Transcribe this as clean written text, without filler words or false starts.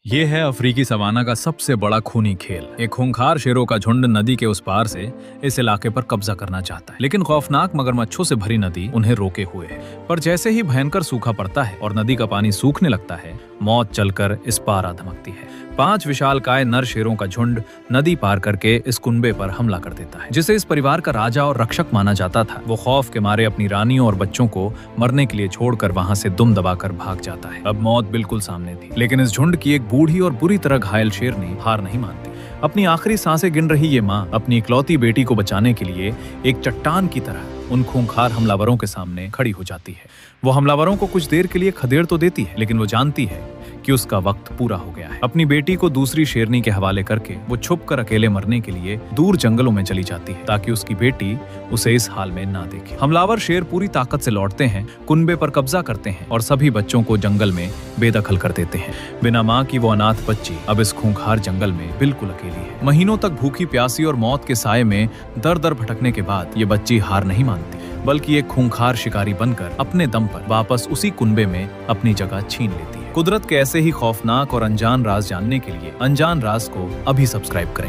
ये है अफ्रीकी सवाना का सबसे बड़ा खूनी खेल। एक खूंखार शेरों का झुंड नदी के उस पार से इस इलाके पर कब्जा करना चाहता है, लेकिन खौफनाक मगरमच्छों से भरी नदी उन्हें रोके हुए है। पर जैसे ही भयंकर सूखा पड़ता है और नदी का पानी सूखने लगता है, मौत चलकर इस पार आ धमकती है। 5 विशालकाय नर शेरों का झुंड नदी पार करके इस कुनबे पर हमला कर देता है, जिसे इस परिवार का राजा और रक्षक माना जाता था। वो खौफ के मारे अपनी रानियों और बच्चों को मरने के लिए छोड़कर वहां से दुम दबाकर भाग जाता है। अब मौत बिल्कुल सामने थी, लेकिन इस झुंड की एक बूढ़ी और बुरी तरह घायल शेरनी हार नहीं मानती। अपनी आखिरी सांसें गिन रही ये माँ अपनी इकलौती बेटी को बचाने के लिए एक चट्टान की तरह उन खूंखार हमलावरों के सामने खड़ी हो जाती है। वो हमलावरों को कुछ देर के लिए खदेड़ तो देती है, लेकिन वो जानती है कि उसका वक्त पूरा हो गया है। अपनी बेटी को दूसरी शेरनी के हवाले करके वो छुपकर अकेले मरने के लिए दूर जंगलों में चली जाती है, ताकि उसकी बेटी उसे इस हाल में ना देखे। हमलावर शेर पूरी ताकत से लौटते हैं, कुनबे पर कब्जा करते हैं और सभी बच्चों को जंगल में बेदखल कर देते हैं। बिना माँ की वो अनाथ बच्ची अब इस खूंखार जंगल में बिल्कुल अकेली है। महीनों तक भूखी प्यासी और मौत के साये में दर दर भटकने के बाद ये बच्ची हार नहीं मानती, बल्कि एक खूंखार शिकारी बनकर अपने दम पर वापस उसी कुनबे में अपनी जगह छीन लेती है। कुदरत के ऐसे ही खौफनाक और अनजान राज जानने के लिए अनजान राज को अभी सब्सक्राइब करें।